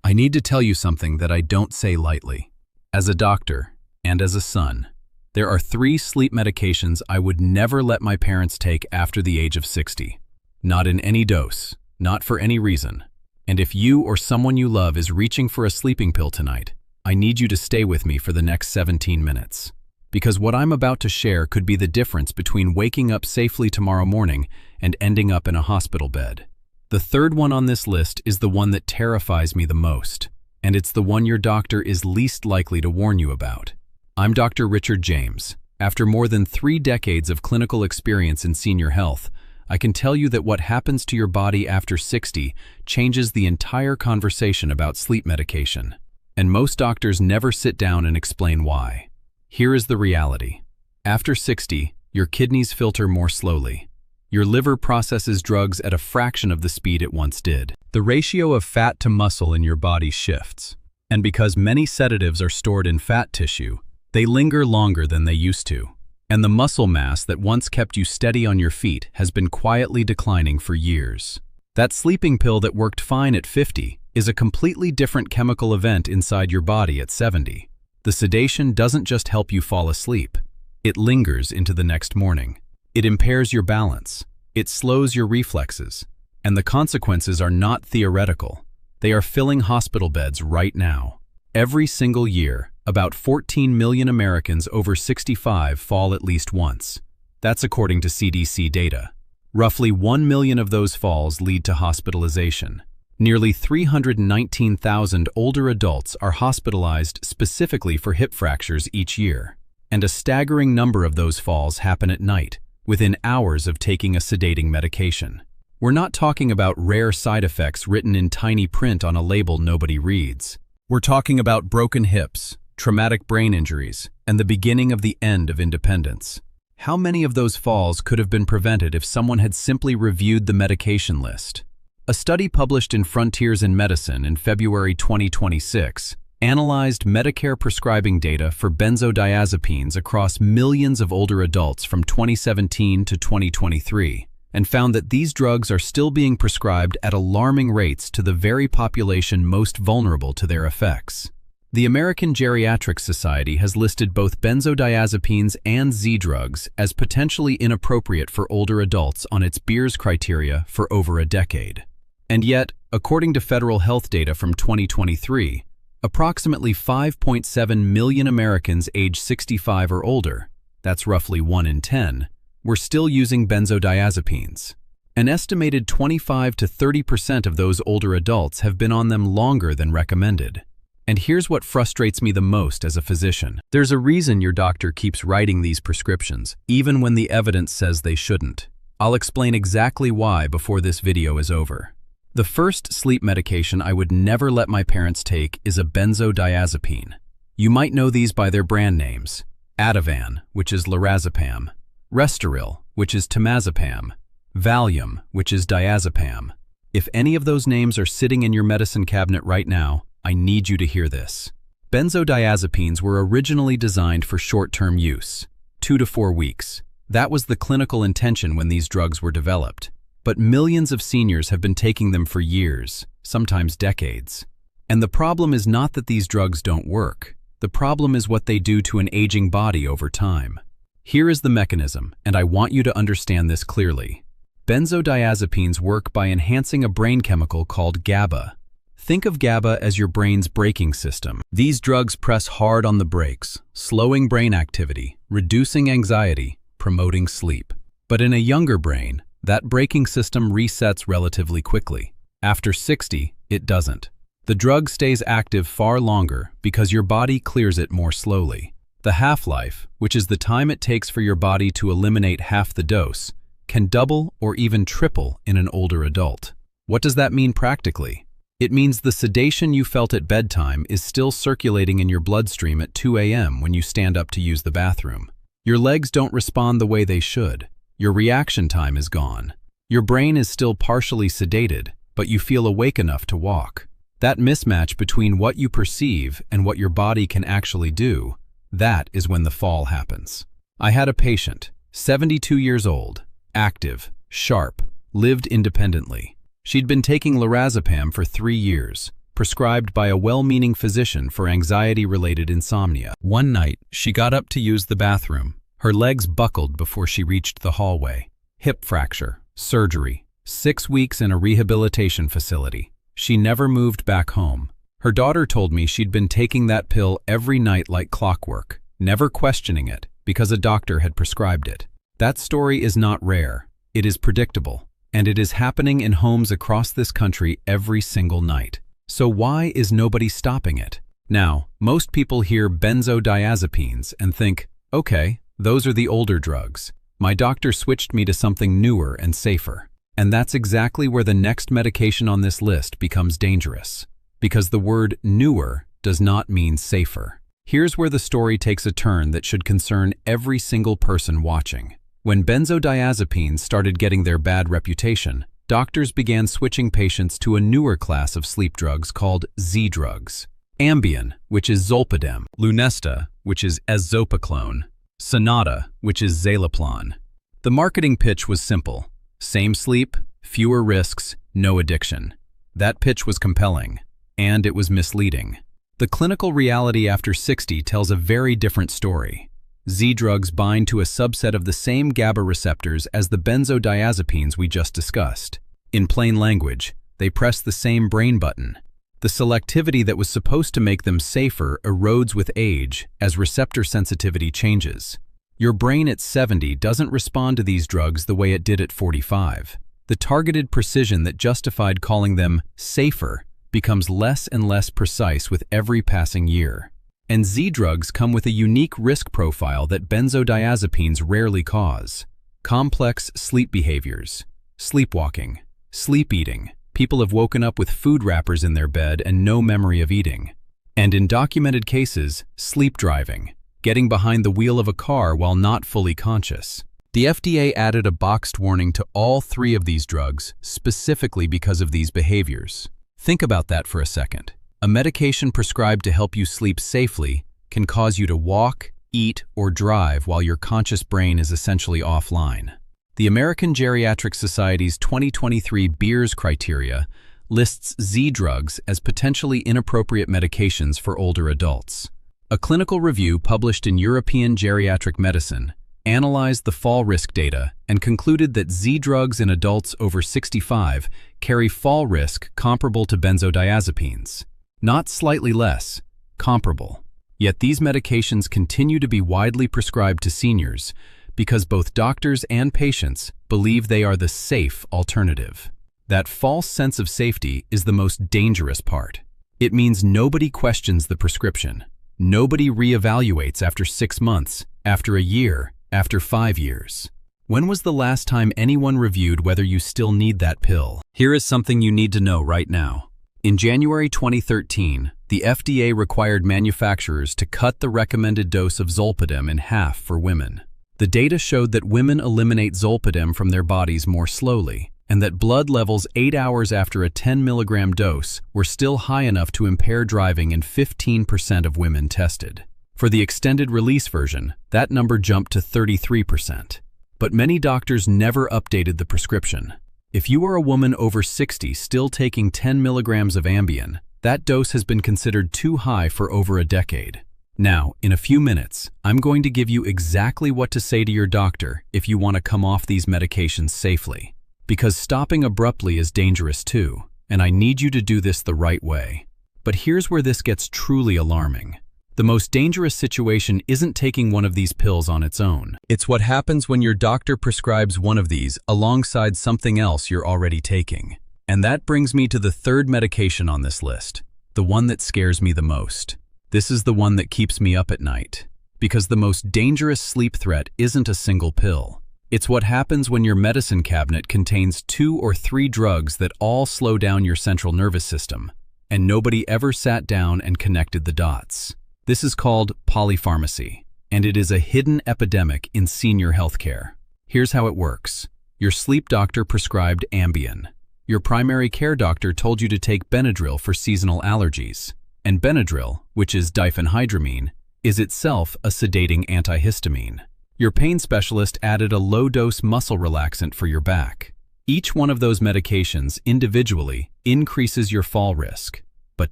I need to tell you something that I don't say lightly. As a doctor and as a son, there are 3 sleep medications I would never let my parents take after the age of 60. Not in any dose, not for any reason. And if you or someone you love is reaching for a sleeping pill tonight, I need you to stay with me for the next 17 minutes. Because what I'm about to share could be the difference between waking up safely tomorrow morning and ending up in a hospital bed. The third one on this list is the one that terrifies me the most, and it's the one your doctor is least likely to warn you about. I'm Dr. Richard James. After more than 3 decades of clinical experience in senior health, I can tell you that what happens to your body after 60 changes the entire conversation about sleep medication. And most doctors never sit down and explain why. Here is the reality. After 60, your kidneys filter more slowly. Your liver processes drugs at a fraction of the speed it once did. The ratio of fat to muscle in your body shifts. And because many sedatives are stored in fat tissue, they linger longer than they used to. And the muscle mass that once kept you steady on your feet has been quietly declining for years. That sleeping pill that worked fine at 50 is a completely different chemical event inside your body at 70. The sedation doesn't just help you fall asleep. It lingers into the next morning. It impairs your balance. It slows your reflexes. And the consequences are not theoretical. They are filling hospital beds right now. Every single year, about 14 million Americans over 65 fall at least once. That's according to CDC data. Roughly 1 million of those falls lead to hospitalization. Nearly 319,000 older adults are hospitalized specifically for hip fractures each year. And a staggering number of those falls happen at night, within hours of taking a sedating medication. We're not talking about rare side effects written in tiny print on a label nobody reads. We're talking about broken hips, traumatic brain injuries, and the beginning of the end of independence. How many of those falls could have been prevented if someone had simply reviewed the medication list? A study published in Frontiers in Medicine in February 2026 analyzed Medicare prescribing data for benzodiazepines across millions of older adults from 2017 to 2023 and found that these drugs are still being prescribed at alarming rates to the very population most vulnerable to their effects. The American Geriatric Society has listed both benzodiazepines and Z-drugs as potentially inappropriate for older adults on its Beers criteria for over a decade. And yet, according to federal health data from 2023, approximately 5.7 million Americans aged 65 or older, that's roughly 1 in 10, were still using benzodiazepines. An estimated 25 to 30% of those older adults have been on them longer than recommended. And here's what frustrates me the most as a physician. There's a reason your doctor keeps writing these prescriptions, even when the evidence says they shouldn't. I'll explain exactly why before this video is over. The first sleep medication I would never let my parents take is a benzodiazepine. You might know these by their brand names: Ativan, which is lorazepam; Restoril, which is temazepam; Valium, which is diazepam. If any of those names are sitting in your medicine cabinet right now, I need you to hear this. Benzodiazepines were originally designed for short-term use, 2 to 4 weeks. That was the clinical intention when these drugs were developed. But millions of seniors have been taking them for years, sometimes decades. And the problem is not that these drugs don't work. The problem is what they do to an aging body over time. Here is the mechanism, and I want you to understand this clearly. Benzodiazepines work by enhancing a brain chemical called GABA. Think of GABA as your brain's braking system. These drugs press hard on the brakes, slowing brain activity, reducing anxiety, promoting sleep. But in a younger brain, that braking system resets relatively quickly. After 60, it doesn't. The drug stays active far longer because your body clears it more slowly. The half-life, which is the time it takes for your body to eliminate half the dose, can double or even triple in an older adult. What does that mean practically? It means the sedation you felt at bedtime is still circulating in your bloodstream at 2 a.m. when you stand up to use the bathroom. Your legs don't respond the way they should. Your reaction time is gone. Your brain is still partially sedated, but you feel awake enough to walk. That mismatch between what you perceive and what your body can actually do, that is when the fall happens. I had a patient, 72 years old, active, sharp, lived independently. She'd been taking lorazepam for 3 years, prescribed by a well-meaning physician for anxiety-related insomnia. One night, she got up to use the bathroom. Her legs buckled before she reached the hallway. Hip fracture, surgery, 6 weeks in a rehabilitation facility. She never moved back home. Her daughter told me she'd been taking that pill every night like clockwork, never questioning it because a doctor had prescribed it. That story is not rare. It is predictable. And it is happening in homes across this country every single night. So why is nobody stopping it? Now, most people hear benzodiazepines and think, okay, those are the older drugs. My doctor switched me to something newer and safer. And that's exactly where the next medication on this list becomes dangerous. Because the word newer does not mean safer. Here's where the story takes a turn that should concern every single person watching. When benzodiazepines started getting their bad reputation, doctors began switching patients to a newer class of sleep drugs called Z drugs. Ambien, which is Zolpidem, Lunesta, which is Azopiclone, Sonata, which is Zaloplan. The marketing pitch was simple. Same sleep, fewer risks, no addiction. That pitch was compelling, and it was misleading. The clinical reality after 60 tells a very different story. Z drugs bind to a subset of the same GABA receptors as the benzodiazepines we just discussed. In plain language, they press the same brain button. The selectivity that was supposed to make them safer erodes with age as receptor sensitivity changes. Your brain at 70 doesn't respond to these drugs the way it did at 45. The targeted precision that justified calling them safer becomes less and less precise with every passing year. And Z drugs come with a unique risk profile that benzodiazepines rarely cause. Complex sleep behaviors, sleepwalking, sleep eating. People have woken up with food wrappers in their bed and no memory of eating. And in documented cases, sleep driving, getting behind the wheel of a car while not fully conscious. The FDA added a boxed warning to all 3 of these drugs specifically because of these behaviors. Think about that for a second. A medication prescribed to help you sleep safely can cause you to walk, eat, or drive while your conscious brain is essentially offline. The American Geriatric Society's 2023 Beers criteria lists Z drugs as potentially inappropriate medications for older adults. A clinical review published in European Geriatric Medicine analyzed the fall risk data and concluded that Z drugs in adults over 65 carry fall risk comparable to benzodiazepines. Not slightly less, comparable. Yet these medications continue to be widely prescribed to seniors because both doctors and patients believe they are the safe alternative. That false sense of safety is the most dangerous part. It means nobody questions the prescription. Nobody reevaluates after 6 months, after a year, after 5 years. When was the last time anyone reviewed whether you still need that pill? Here is something you need to know right now. In January 2013, the FDA required manufacturers to cut the recommended dose of Zolpidem in half for women. The data showed that women eliminate Zolpidem from their bodies more slowly, and that blood levels 8 hours after a 10 milligram dose were still high enough to impair driving in 15% of women tested. For the extended release version, that number jumped to 33%. But many doctors never updated the prescription. If you are a woman over 60 still taking 10 milligrams of Ambien, that dose has been considered too high for over a decade. Now, in a few minutes, I'm going to give you exactly what to say to your doctor if you want to come off these medications safely. Because stopping abruptly is dangerous too, and I need you to do this the right way. But here's where this gets truly alarming. The most dangerous situation isn't taking one of these pills on its own. It's what happens when your doctor prescribes one of these alongside something else you're already taking. And that brings me to the 3rd medication on this list, the one that scares me the most. This is the one that keeps me up at night. Because the most dangerous sleep threat isn't a single pill. It's what happens when your medicine cabinet contains 2 or 3 drugs that all slow down your central nervous system, and nobody ever sat down and connected the dots. This is called polypharmacy, and it is a hidden epidemic in senior healthcare. Here's how it works. Your sleep doctor prescribed Ambien. Your primary care doctor told you to take Benadryl for seasonal allergies. And Benadryl, which is diphenhydramine, is itself a sedating antihistamine. Your pain specialist added a low-dose muscle relaxant for your back. Each one of those medications individually increases your fall risk. But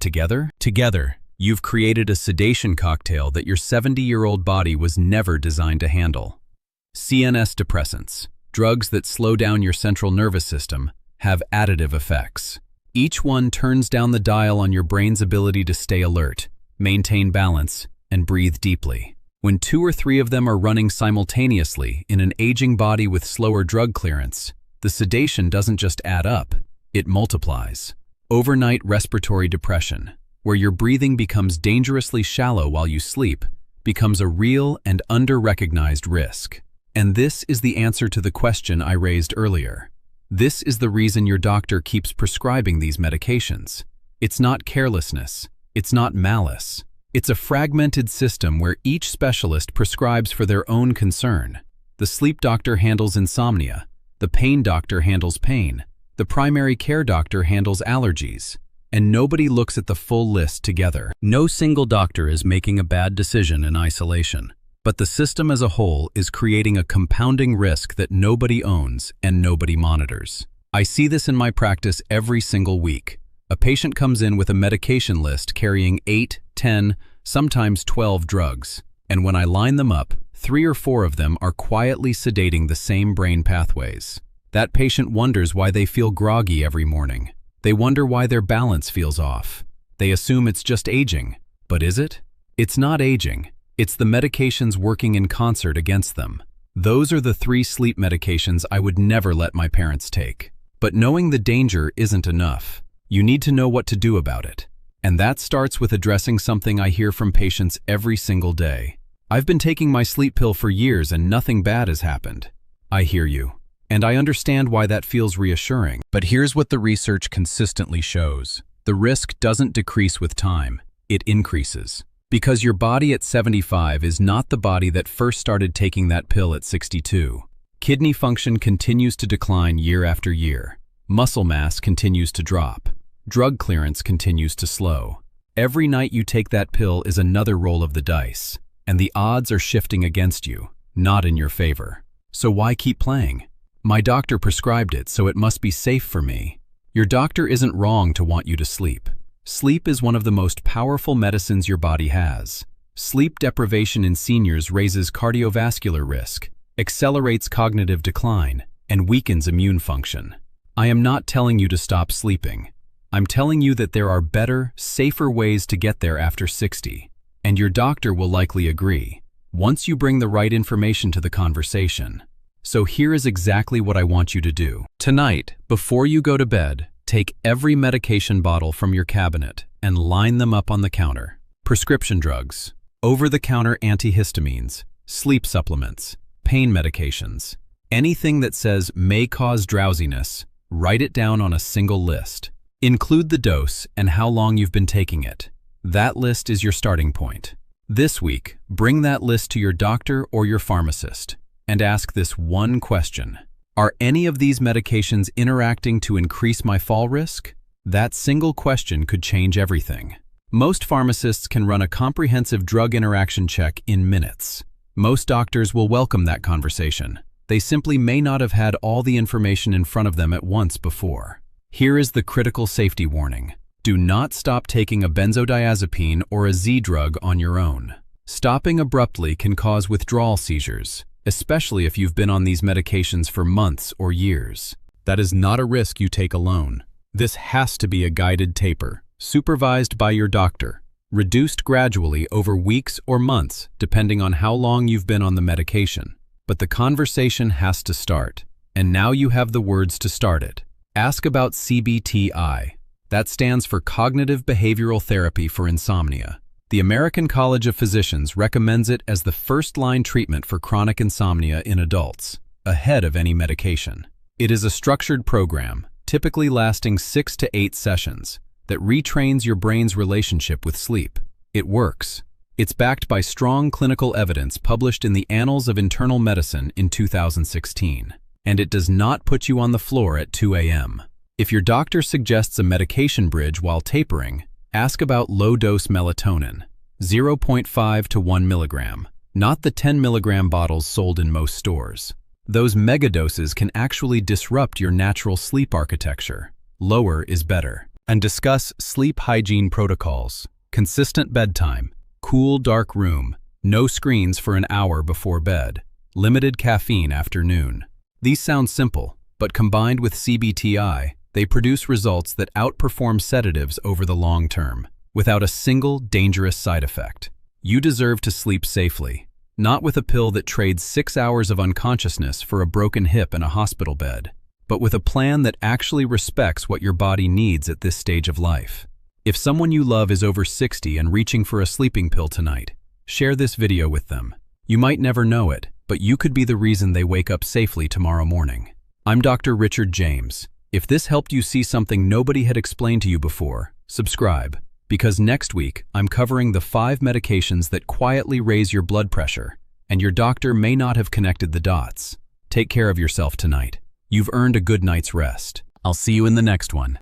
together, you've created a sedation cocktail that your 70-year-old body was never designed to handle. CNS depressants, drugs that slow down your central nervous system, have additive effects. Each one turns down the dial on your brain's ability to stay alert, maintain balance, and breathe deeply. When 2 or 3 of them are running simultaneously in an aging body with slower drug clearance, the sedation doesn't just add up, it multiplies. Overnight respiratory depression, where your breathing becomes dangerously shallow while you sleep, becomes a real and under-recognized risk. And this is the answer to the question I raised earlier. This is the reason your doctor keeps prescribing these medications. It's not carelessness. It's not malice. It's a fragmented system where each specialist prescribes for their own concern. The sleep doctor handles insomnia. The pain doctor handles pain. The primary care doctor handles allergies. And nobody looks at the full list together. No single doctor is making a bad decision in isolation. But the system as a whole is creating a compounding risk that nobody owns and nobody monitors. I see this in my practice every single week. A patient comes in with a medication list carrying 8, 10, sometimes 12 drugs. And when I line them up, 3 or 4 of them are quietly sedating the same brain pathways. That patient wonders why they feel groggy every morning. They wonder why their balance feels off. They assume it's just aging. But is it? It's not aging. It's the medications working in concert against them. Those are the 3 sleep medications I would never let my parents take. But knowing the danger isn't enough. You need to know what to do about it. And that starts with addressing something I hear from patients every single day. I've been taking my sleep pill for years and nothing bad has happened. I hear you. And I understand why that feels reassuring. But here's what the research consistently shows. The risk doesn't decrease with time. It increases. Because your body at 75 is not the body that first started taking that pill at 62. Kidney function continues to decline year after year. Muscle mass continues to drop. Drug clearance continues to slow. Every night you take that pill is another roll of the dice, and the odds are shifting against you, not in your favor. So why keep playing? My doctor prescribed it, so it must be safe for me. Your doctor isn't wrong to want you to sleep. Sleep is one of the most powerful medicines your body has. Sleep deprivation in seniors raises cardiovascular risk, accelerates cognitive decline, and weakens immune function. I am not telling you to stop sleeping. I'm telling you that there are better, safer ways to get there after 60. And your doctor will likely agree, once you bring the right information to the conversation. So here is exactly what I want you to do. Tonight, before you go to bed, take every medication bottle from your cabinet and line them up on the counter. Prescription drugs, over-the-counter antihistamines, sleep supplements, pain medications. Anything that says may cause drowsiness, write it down on a single list. Include the dose and how long you've been taking it. That list is your starting point. This week, bring that list to your doctor or your pharmacist and ask this one question. Are any of these medications interacting to increase my fall risk? That single question could change everything. Most pharmacists can run a comprehensive drug interaction check in minutes. Most doctors will welcome that conversation. They simply may not have had all the information in front of them at once before. Here is the critical safety warning. Do not stop taking a benzodiazepine or a Z drug on your own. Stopping abruptly can cause withdrawal seizures, especially if you've been on these medications for months or years. That is not a risk you take alone. This has to be a guided taper, supervised by your doctor, reduced gradually over weeks or months depending on how long you've been on the medication. But the conversation has to start, and now you have the words to start it. Ask about CBT-I. That stands for Cognitive Behavioral Therapy for Insomnia. The American College of Physicians recommends it as the first-line treatment for chronic insomnia in adults, ahead of any medication. It is a structured program, typically lasting 6 to 8 sessions, that retrains your brain's relationship with sleep. It works. It's backed by strong clinical evidence published in the Annals of Internal Medicine in 2016. And it does not put you on the floor at 2 a.m. If your doctor suggests a medication bridge while tapering, ask about low-dose melatonin, 0.5 to 1 milligram, not the 10 milligram bottles sold in most stores. Those megadoses can actually disrupt your natural sleep architecture. Lower is better. and discuss sleep hygiene protocols, consistent bedtime, cool, dark room, no screens for an hour before bed, limited caffeine after noon. These sound simple, but combined with CBT-I, they produce results that outperform sedatives over the long term, without a single dangerous side effect. You deserve to sleep safely, not with a pill that trades 6 hours of unconsciousness for a broken hip in a hospital bed, but with a plan that actually respects what your body needs at this stage of life. If someone you love is over 60 and reaching for a sleeping pill tonight, share this video with them. You might never know it, but you could be the reason they wake up safely tomorrow morning. I'm Dr. Richard James. If this helped you see something nobody had explained to you before, subscribe, because next week I'm covering the 5 medications that quietly raise your blood pressure, and your doctor may not have connected the dots. Take care of yourself tonight. You've earned a good night's rest. I'll see you in the next one.